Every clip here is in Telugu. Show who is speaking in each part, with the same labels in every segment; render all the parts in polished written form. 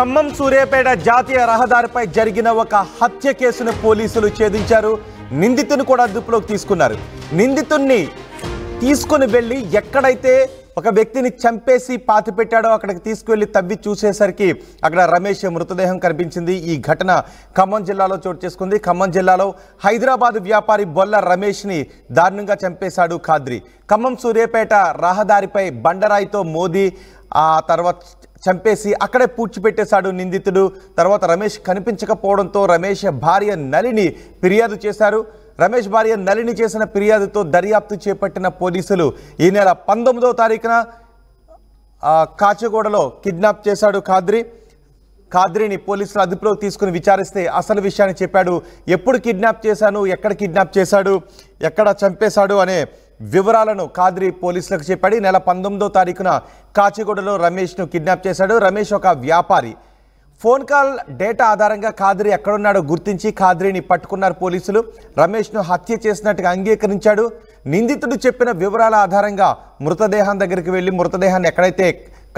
Speaker 1: ఖమ్మం సూర్యాపేట జాతీయ రహదారిపై జరిగిన ఒక హత్య కేసును పోలీసులు ఛేదించారు. నిందితుని కూడా అదుపులోకి తీసుకున్నారు. నిందితుణ్ణి తీసుకుని వెళ్ళి ఎక్కడైతే ఒక వ్యక్తిని చంపేసి పాతిపెట్టాడో అక్కడికి తీసుకువెళ్ళి తవ్వి చూసేసరికి అక్కడ రమేష్ మృతదేహం కనిపించింది. ఈ ఘటన ఖమ్మం జిల్లాలో చోటు చేసుకుంది. ఖమ్మం జిల్లాలో హైదరాబాద్ వ్యాపారి బొల్ల రమేష్ని దారుణంగా చంపేశాడు ఖాద్రి. ఖమ్మం సూర్యాపేట రహదారిపై బండరాయితో మోదీ ఆ తర్వాత చంపేసి అక్కడే పూడ్చిపెట్టేశాడు నిందితుడు. తర్వాత రమేష్ కనిపించకపోవడంతో రమేష్ భార్య నళిని ఫిర్యాదు చేశారు. రమేష్ భార్య నళిని చేసిన ఫిర్యాదుతో దర్యాప్తు చేపట్టిన పోలీసులు ఈ నెల 19వ తారీఖున కాచిగూడలో కిడ్నాప్ చేశాడు ఖాద్రిని పోలీసులు అదుపులోకి తీసుకుని విచారిస్తే అసలు విషయాన్ని చెప్పాడు. ఎప్పుడు కిడ్నాప్ చేశాను, ఎక్కడ కిడ్నాప్ చేశాడు, ఎక్కడ చంపేశాడు అనే వివరాలను ఖాద్రి పోలీసులకు చెప్పాడు. నెల 19వ తారీఖున కాచిగూడలో రమేష్ను కిడ్నాప్ చేశాడు. రమేష్ ఒక వ్యాపారి. ఫోన్ కాల్ డేటా ఆధారంగా ఖాద్రి ఎక్కడున్నాడో గుర్తించి ఖాద్రిని పట్టుకున్నారు పోలీసులు. రమేష్ను హత్య చేసినట్టుగా అంగీకరించాడు. నిందితుడు చెప్పిన వివరాల ఆధారంగా మృతదేహం దగ్గరికి వెళ్ళి మృతదేహాన్ని ఎక్కడైతే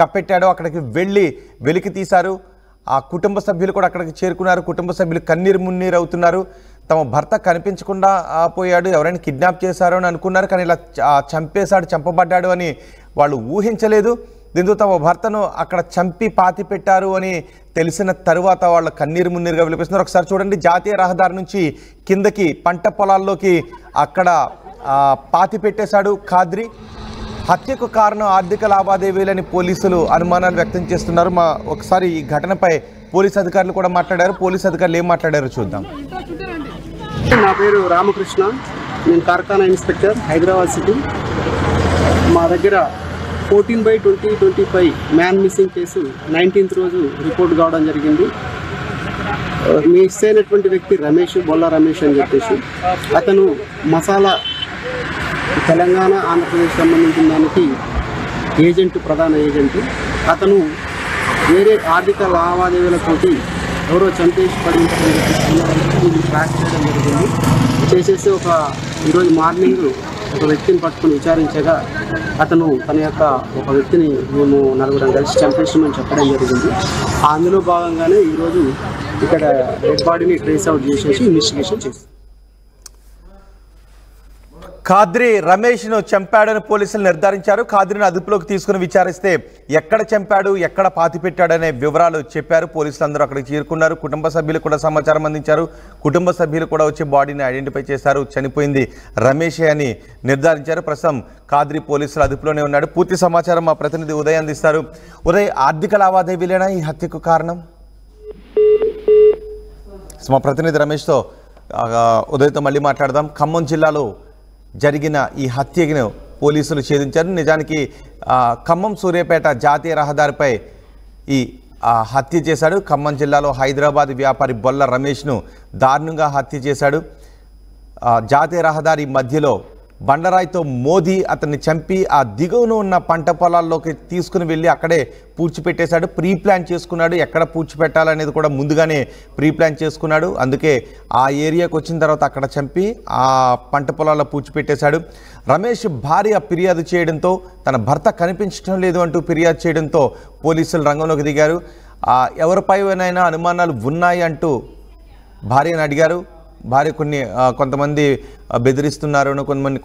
Speaker 1: కప్పెట్టాడో అక్కడికి వెళ్ళి వెలికి తీశారు. ఆ కుటుంబ సభ్యులు కూడా అక్కడికి చేరుకున్నారు. కుటుంబ సభ్యులు కన్నీరు మున్నీరు అవుతున్నారు. తమ భర్త కనిపించకుండా పోయాడు, ఎవరైనా కిడ్నాప్ చేశారో అని అనుకున్నారు. కానీ ఇలా చంపబడ్డాడు అని వాళ్ళు ఊహించలేదు. దీంతో తమ భర్తను అక్కడ చంపి పాతి పెట్టారు అని తెలిసిన తరువాత వాళ్ళ కన్నీరు మున్నీరుగా వినిపిస్తున్నారు. ఒకసారి చూడండి, జాతీయ రహదారి నుంచి కిందకి పంట పొలాల్లోకి అక్కడ పాతి పెట్టేశాడు ఖాద్రి. హత్యకు కారణం ఆర్థిక లావాదేవీలని పోలీసులు అనుమానాలు వ్యక్తం చేస్తున్నారు. ఒకసారి ఈ ఘటనపై పోలీసు అధికారులు కూడా మాట్లాడారు. పోలీసు అధికారులు ఏం మాట్లాడారో చూద్దాం.
Speaker 2: నా పేరు రామకృష్ణ, నేను కార్ఖానా ఇన్స్పెక్టర్, హైదరాబాద్ సిటీ. మా దగ్గర 14/20/25 మ్యాన్ మిస్సింగ్ కేసు 19th రోజు రిపోర్ట్ కావడం జరిగింది. మిస్ అయినటువంటి వ్యక్తి రమేష్, బొల్ల రమేష్ అని చెప్పేసి అతను మసాలా తెలంగాణ ఆంధ్రప్రదేశ్ సంబంధించిన దానికి ఏజెంట్, ప్రధాన ఏజెంట్. అతను వేరే ఆర్థిక లావాదేవీలతోటి ఎవరో చంపేసి పడించడం ట్రాక్ చేయడం జరిగింది. చేసేసి ఈరోజు మార్నింగ్ ఒక వ్యక్తిని పట్టుకుని విచారించగా అతను తన యొక్క ఒక వ్యక్తిని మేము నలుగురం కలిసి చంపేసామని చెప్పడం జరిగింది. అందులో భాగంగానే ఈరోజు ఇక్కడ డెడ్ బాడీని ట్రేస్ అవుట్ చేసేసి ఇన్వెస్టిగేషన్ చేస్తాం.
Speaker 1: ఖాద్రి రమేష్ను చంపాడని పోలీసులు నిర్ధారించారు. ఖాద్రిని అదుపులోకి తీసుకుని విచారిస్తే ఎక్కడ చంపాడు, ఎక్కడ పాతిపెట్టాడనే వివరాలు చెప్పారు. పోలీసులు అందరూ అక్కడికి చేరుకున్నారు. కుటుంబ సభ్యులు కూడా సమాచారం అందించారు. కుటుంబ సభ్యులు కూడా వచ్చి బాడీని ఐడెంటిఫై చేశారు. చనిపోయింది రమేషే అని నిర్ధారించారు. ప్రస్తుతం ఖాద్రి పోలీసులు అదుపులోనే ఉన్నాడు. పూర్తి సమాచారం మా ప్రతినిధి ఉదయ్ అందిస్తారు. ఉదయ్, ఆర్థిక లావాదేవీలేనా ఈ హత్యకు కారణం? మా ప్రతినిధి రమేష్తో ఉదయ్తో మళ్ళీ మాట్లాడదాం. ఖమ్మం జిల్లాలో జరిగిన ఈ హత్యను పోలీసులు ఛేదించారు. నిజానికి ఖమ్మం సూర్యాపేట జాతీయ రహదారిపై ఈ హత్య చేశాడు. ఖమ్మం జిల్లాలో హైదరాబాద్ వ్యాపారి బొల్ల రమేష్ను దారుణంగా హత్య చేశాడు. జాతీయ రహదారి మధ్యలో బండరాయితో మోదీ అతన్ని చంపి ఆ దిగువన ఉన్న పంట పొలాల్లోకి తీసుకుని వెళ్ళి అక్కడే పూడ్చిపెట్టేశాడు. ప్రీ ప్లాన్ చేసుకున్నాడు. ఎక్కడ పూడ్చిపెట్టాలనేది కూడా ముందుగానే ప్రీ ప్లాన్ చేసుకున్నాడు. అందుకే ఆ ఏరియాకి వచ్చిన తర్వాత అక్కడ చంపి ఆ పంట పొలాల్లో పూడ్చిపెట్టేశాడు. రమేష్ భార్య ఫిర్యాదు చేయడంతో, తన భర్త కనిపించడం లేదు అంటూ ఫిర్యాదు చేయడంతో పోలీసులు రంగంలోకి దిగారు. ఎవరిపైనైనా అనుమానాలు ఉన్నాయి అంటూ భార్యను అడిగారు. భార్య కొంతమంది బెదిరిస్తున్నారు,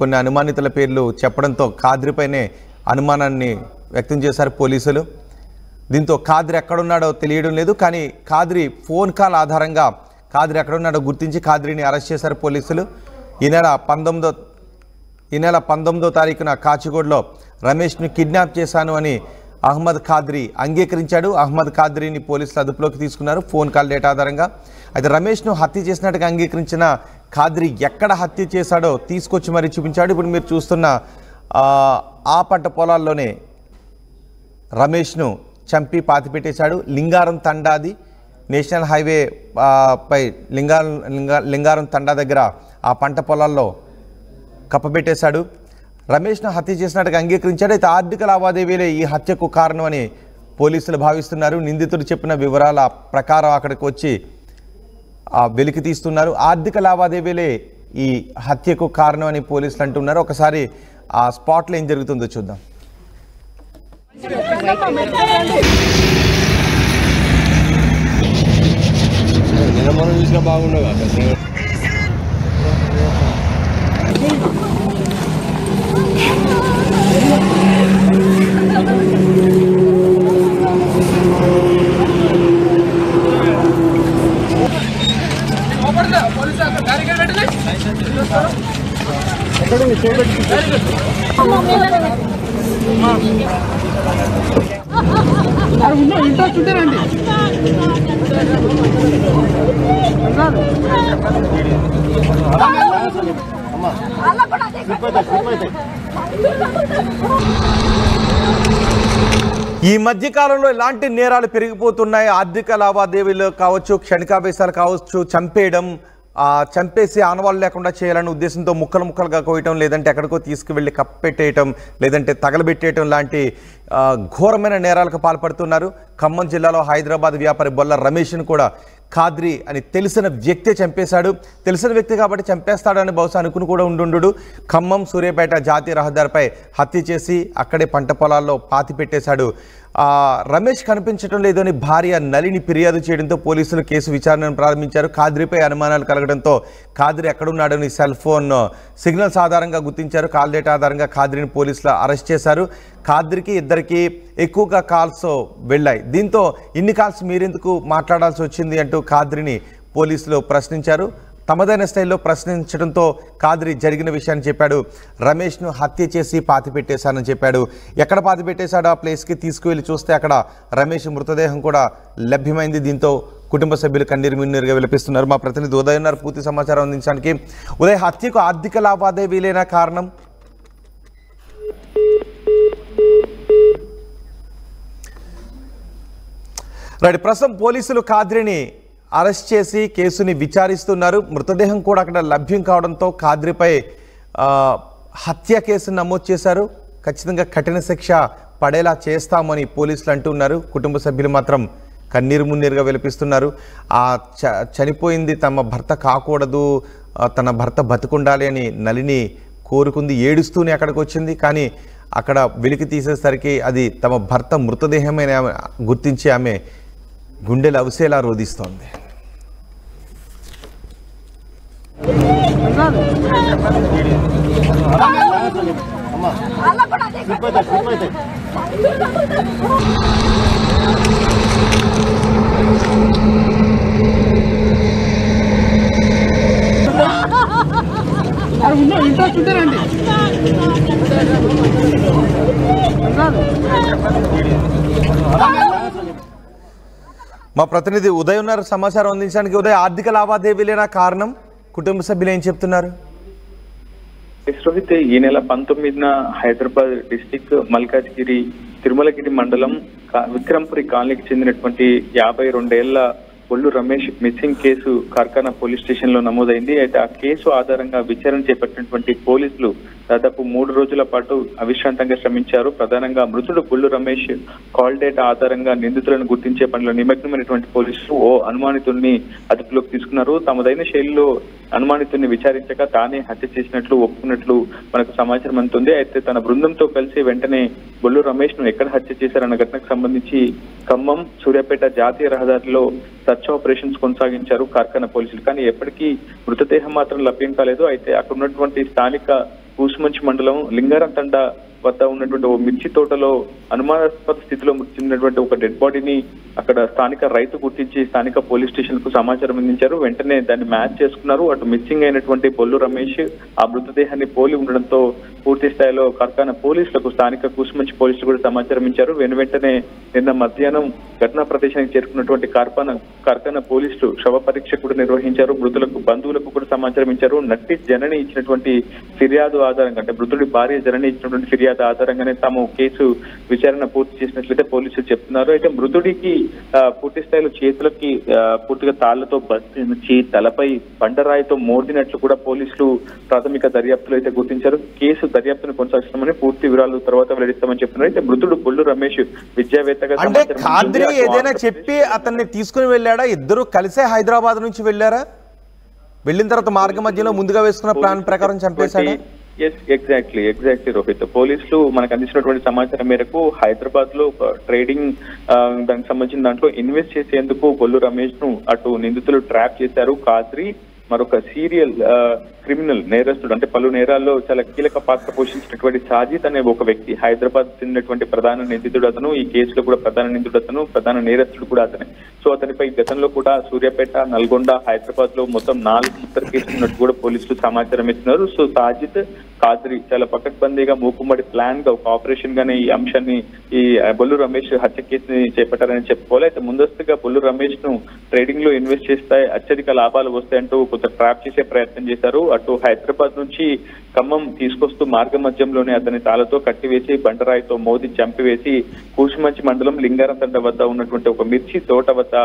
Speaker 1: కొన్ని అనుమానితుల పేర్లు చెప్పడంతో ఖాద్రిపైనే అనుమానాన్ని వ్యక్తం చేశారు పోలీసులు. దీంతో ఖాద్రి ఎక్కడున్నాడో తెలియడం లేదు. కానీ ఖాద్రి ఫోన్ కాల్ ఆధారంగా ఖాద్రి ఎక్కడున్నాడో గుర్తించి ఖాద్రిని అరెస్ట్ చేశారు పోలీసులు. ఈ నెల 19వ తారీఖున కాచిగూడలో రమేష్ను కిడ్నాప్ చేశాను అని అహ్మద్ ఖాద్రి అంగీకరించాడు. అహ్మద్ ఖాద్రిని పోలీసులు అదుపులోకి తీసుకున్నారు ఫోన్ కాల్ డేటా ఆధారంగా. అయితే రమేష్ను హత్య చేసినట్టుగా అంగీకరించిన ఖాద్రి ఎక్కడ హత్య చేశాడో తీసుకొచ్చి మరీ చూపించాడు. ఇప్పుడు మీరు చూస్తున్న ఆ పంట పొలాల్లోనే రమేష్ను చంపి పాతిపెట్టేశాడు. లింగారం తండాది నేషనల్ హైవే పై లింగారం తండా దగ్గర ఆ పంట పొలాల్లో కప్పబెట్టేశాడు. రమేష్ను హత్య చేసినట్టుగా అంగీకరించాడు. అయితే ఆర్థిక లావాదేవీలే ఈ హత్యకు కారణమని పోలీసులు భావిస్తున్నారు. నిందితుడు చెప్పిన వివరాల ప్రకారం అక్కడికి వచ్చి వెలికి తీస్తున్నారు. ఆర్థిక లావాదేవీలే ఈ హత్యకు కారణం అని పోలీసులు అంటున్నారు. ఒకసారి ఆ స్పాట్లో ఏం జరుగుతుందో చూద్దాం.
Speaker 3: మనం చూసినా బాగుండవు కదా.
Speaker 2: ఇంట్రెస్ట్ ఉంటారండి.
Speaker 1: ఈ మధ్య కాలంలో ఇలాంటి నేరాలు పెరిగిపోతున్నాయి. ఆర్థిక లావాదేవీలు కావచ్చు, క్షణికావేశాలు కావచ్చు, చంపేయడం, చంపేసి ఆనవాళ్ళు లేకుండా చేయాలనే ఉద్దేశంతో ముక్కలు ముక్కలుగా కోయటం, లేదంటే ఎక్కడికో తీసుకువెళ్ళి కప్పెట్టేయటం, లేదంటే తగలబెట్టేయటం లాంటి ఘోరమైన నేరాలకు పాల్పడుతున్నారు. ఖమ్మం జిల్లాలో హైదరాబాద్ వ్యాపారి బొల్ల రమేష్ను కూడా ఖాద్రి అని తెలిసిన వ్యక్తే చంపేశాడు. తెలిసిన వ్యక్తి కాబట్టి చంపేస్తాడని బహుశా అనుకుని కూడా ఉండుండు. ఖమ్మం సూర్యాపేట జాతీయ రహదారిపై హత్య చేసి అక్కడే పంట పొలాల్లో పాతి పెట్టేశాడు. రమేష్ కనిపించడం లేదని భార్య నలిని ఫిర్యాదు చేయడంతో పోలీసులు కేసు విచారణను ప్రారంభించారు. ఖాద్రిపై అనుమానాలు కలగడంతో ఖాద్రి ఎక్కడున్నాడని సెల్ ఫోన్ సిగ్నల్స్ ఆధారంగా గుర్తించారు. కాల్ డేటా ఆధారంగా ఖాద్రిని పోలీసులు అరెస్ట్ చేశారు. ఖాద్రికి ఇద్దరికి ఎక్కువగా కాల్స్ వెళ్ళాయి. దీంతో ఇన్ని కాల్స్ మీరెందుకు మాట్లాడాల్సి వచ్చింది అంటూ ఖాద్రిని పోలీసులు ప్రశ్నించారు. తమదైన స్టైల్లో ప్రశ్నించడంతో ఖాద్రి జరిగిన విషయాన్ని చెప్పాడు. రమేష్ను హత్య చేసి పాతి పెట్టేశానని చెప్పాడు. ఎక్కడ పాతి పెట్టేశాడో ఆ ప్లేస్కి తీసుకువెళ్ళి చూస్తే అక్కడ రమేష్ మృతదేహం కూడా లభ్యమైంది. దీంతో కుటుంబ సభ్యులు కన్నీరు మున్నీరుగా విలపిస్తున్నారు. మా ప్రతినిధి ఉదయ్ ఉన్నారు పూర్తి సమాచారం అందించడానికి. ఉదయ్, హత్యకు ఆర్థిక లావాదేవీలేనా కారణం? రైట్, ప్రస్తుతం పోలీసులు ఖాద్రిని అరెస్ట్ చేసి కేసుని విచారిస్తున్నారు. మృతదేహం కూడా అక్కడ లభ్యం కావడంతో ఖాద్రిపై హత్య కేసు నమోదు చేశారు. ఖచ్చితంగా కఠిన శిక్ష పడేలా చేస్తామని పోలీసులు అంటున్నారు. కుటుంబ సభ్యులు మాత్రం కన్నీరు మున్నీరుగా విలపిస్తున్నారు. చనిపోయింది తమ భర్త కాకూడదు, తన భర్త బతుకుండాలి అని నలిని కోరుకుంది. ఏడుస్తూనే అక్కడికి వచ్చింది. కానీ అక్కడ వెలికి తీసేసరికి అది తమ భర్త మృతదేహమైన గుర్తించి ఆమె గుండెలు అవసేలా రోధిస్తోంది.
Speaker 2: ఇంట్రెస్ట్ ఉంటారండి.
Speaker 1: మా ప్రతినిధి ఉదయ్ ఉన్నారు సమాచారం అందించడానికి. ఉదయ్, ఆర్థిక లావాదేవీలేనా కారణం? కుటుంబ సభ్యులు ఏం చెప్తున్నారు?
Speaker 4: రోహిత్, ఈ నెల 19న హైదరాబాద్ డిస్టిక్ మల్కాజ్గిరి తిరుమలగిరి మండలం విక్రంపురి కాలనీకి చెందినటువంటి 52 ఏళ్ల Bollu Ramesh missing case Karkhana police station లో నమోదైంది. అయితే ఆ కేసు ఆధారంగా విచారణ చేపట్టినటువంటి పోలీసులు దాదాపు 3 రోజుల పాటు అవిశ్రాంతంగా శ్రమించారు. ప్రధానంగా మృతుడు బొల్లు రమేష్ కాల్ డేటా ఆధారంగా నిందితులను గుర్తించే పనిలో నిమగ్నమైనటువంటి పోలీసులు ఓ అనుమానితుడిని అదుపులోకి తీసుకున్నారు. తమదైన శైలిలో అనుమానితుడిని విచారించగా తానే హత్య చేసినట్లు ఒప్పుకున్నట్లు మనకు సమాచారం అందుతుంది. అయితే తన బృందంతో కలిసి వెంటనే బొల్లు రమేష్ ను ఎక్కడ హత్య చేశారన్న ఘటనకు సంబంధించి ఖమ్మం సూర్యాపేట జాతీయ రహదారిలో సర్చ్ ఆపరేషన్స్ కొనసాగించారు కార్ఖానా పోలీసులు. కానీ ఎప్పటికీ మృతదేహం మాత్రం లభ్యం కాలేదు. అయితే అక్కడ ఉన్నటువంటి స్థానిక కూసుమంచి మండలం లింగారం తండ వద్ద ఉన్నటువంటి ఓ మిర్చి తోటలో అనుమానాస్పద స్థితిలో మృతి చెందినటువంటి ఒక డెడ్ బాడీని అక్కడ స్థానిక రైతు గుర్తించి స్థానిక పోలీస్ స్టేషన్ కు సమాచారం అందించారు. వెంటనే దాన్ని మ్యాచ్ చేసుకున్నారు. అటు మిస్సింగ్ అయినటువంటి బొల్లు రమేష్ ఆ మృతదేహాన్ని పోలి ఉండడంతో పూర్తి స్థాయిలో కార్ఖానా పోలీసులకు స్థానిక కూసుమంచి పోలీసులు కూడా సమాచారం ఇచ్చారు. వెంటనే నిన్న మధ్యాహ్నం ఘటనా ప్రదేశానికి చేరుకున్నటువంటి కార్ఖానా పోలీసులు శవ పరీక్ష కూడా నిర్వహించారు. మృతులకు బంధువులకు కూడా సమాచారం ఇచ్చారు. నట్టి జనని ఇచ్చినటువంటి ఫిర్యాదు ఆధారంగా, అంటే మృతుడి భార్య జనని ఇచ్చినటువంటి ఫిర్యాదు ఆధారంగానే తాము కేసు విచారణ పూర్తి చేసినట్లయితే పోలీసులు చెప్తున్నారు. అయితే మృతుడికి పూర్తి స్థాయిలో చేతులకి పూర్తిగా తాళ్లతో బస్తి తలపై బండరాయితో మోదినట్లు కూడా పోలీసులు ప్రాథమిక దర్యాప్తులో అయితే గుర్తించారు. కేసు దర్యాప్తును కొనసాగిస్తామని పూర్తి వివరాలు తర్వాత వెల్లడిస్తామని చెప్తున్నారు. అయితే మృతుడు బొల్లు రమేష్ విద్యావేత్తగా
Speaker 1: ఏదైనా చెప్పి అతన్ని తీసుకుని వెళ్ళాడా? ఇద్దరు కలిసే హైదరాబాద్ నుంచి వెళ్ళారా? వెళ్ళిన తర్వాత మార్గ మధ్యలో ముందుగా వేసుకున్న ప్లాన్ ప్రకారం చంపేశాడా?
Speaker 4: ఎగ్జాక్ట్లీ రోహిత్. పోలీసులు మనకు అందించినటువంటి సమాచారం మేరకు హైదరాబాద్ లో ఒక ట్రేడింగ్ దానికి సంబంధించిన దాంట్లో ఇన్వెస్ట్ చేసేందుకు బొల్లు రమేష్ ను అటు నిందితులు ట్రాప్ చేశారు. ఖాద్రి మరొక సీరియల్ క్రిమినల్ నేరస్తుడు, అంటే పలు నేరాల్లో చాలా కీలక పాత్ర పోషించినటువంటి సాజిద్ అనే ఒక వ్యక్తి, హైదరాబాద్ చెందినటువంటి ప్రధాన నిందితుడు అతను. ఈ కేసులో కూడా ప్రధాన నిందితుడు అతను, ప్రధాన నేరస్తుడు కూడా అతనే. సో అతనిపై గతంలో కూడా సూర్యాపేట, నల్గొండ, హైదరాబాద్ లో మొత్తం 4 ముత్తర కేసులు ఉన్నట్టు కూడా పోలీసులు సమాచారం ఇస్తున్నారు. సో సాజిద్, ఖాద్రి చాలా పకడ్బందీగా మూకుమ్మడి ప్లాన్ గా ఒక ఆపరేషన్ గానే ఈ అంశాన్ని, ఈ బొల్లు రమేష్ హత్య కేసుని చేపట్టారని చెప్పుకోవాలి. అయితే ముందస్తుగా బొల్లు రమేష్ ను ట్రేడింగ్ లో ఇన్వెస్ట్ చేస్తే అత్యధిక లాభాలు వస్తాయంటూ కొంత ట్రాప్ చేసే ప్రయత్నం చేశారు. అటు హైదరాబాద్ నుంచి ఖమ్మం తీసుకొస్తూ మార్గ మధ్యంలోనే అతని తాళతో కట్టివేసి బండరాయితో మోదీ చంపివేసి కూసుమంచి మండలం లింగారంతండ వద్ద ఉన్నటువంటి ఒక మిర్చి తోట వద్ద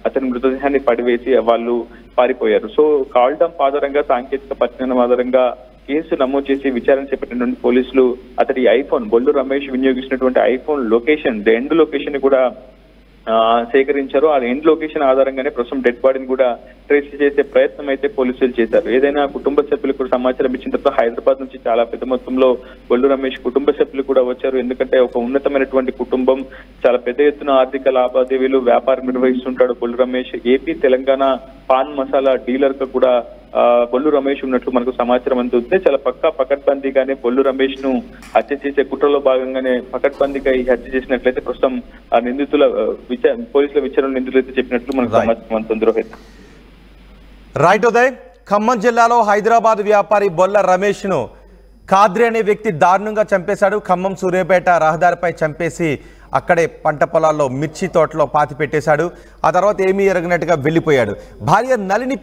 Speaker 4: అతని మృతదేహాన్ని పడివేసి వాళ్ళు పారిపోయారు. సో కాల్ డంప్ ఆధారంగా, సాంకేతిక పరిజ్ఞానం ఆధారంగా కేసు నమోదు చేసి విచారణ చేపట్టినటువంటి పోలీసులు అతడి ఐఫోన్, బొల్లు రమేష్ వినియోగించినటువంటి ఐఫోన్ లొకేషన్, ఎండ్ లొకేషన్ ని కూడా సేకరించారు. ఆ ఎండ్ లొకేషన్ ఆధారంగానే ప్రస్తుతం డెడ్ బాడీని కూడా ట్రేస్ చేసే ప్రయత్నం అయితే పోలీసులు చేశారు. ఏదైనా కుటుంబ సభ్యులకు సమాచారం ఇచ్చిన తర్వాత హైదరాబాద్ నుంచి చాలా పెద్ద మొత్తంలో బొల్లు రమేష్ కుటుంబ సభ్యులు కూడా వచ్చారు. ఎందుకంటే ఒక ఉన్నతమైనటువంటి కుటుంబం, చాలా పెద్ద ఎత్తున ఆర్థిక లావాదేవీలు, వ్యాపారం నిర్వహిస్తుంటాడు బొల్లు రమేష్. ఏపీ, తెలంగాణ పాన్ మసాలా డీలర్ గా కూడా బొల్లు రమేష్ ఉన్నట్లు మనకు సమాచారం అందుతుంది. చాలా పకడ్బందీగానే బొల్లు రమేష్ ను హత్య చేసే కుట్రలో భాగంగానే పకడ్బందీగా ఈ హత్య చేసినట్లయితే ప్రస్తుతం ఆ నిందితుల పోలీసుల విచారణ నిందితులు అయితే చెప్పినట్లు మనకు సమాచారం అందుతుంది. రోహిత్.
Speaker 1: రైట్ ఉదయ్. ఖమ్మం జిల్లాలో హైదరాబాద్ వ్యాపారి బొల్ల రమేష్ ను ఖాద్రి అనే వ్యక్తి దారుణంగా చంపేశాడు. ఖమ్మం సూర్యాపేట రహదారిపై చంపేసి అక్కడే పంట పొలాల్లో మిర్చి తోటలో పాతి పెట్టేశాడు. ఆ తర్వాత ఏమీ ఎరగనట్టుగా వెళ్ళిపోయాడు. భార్య నళిని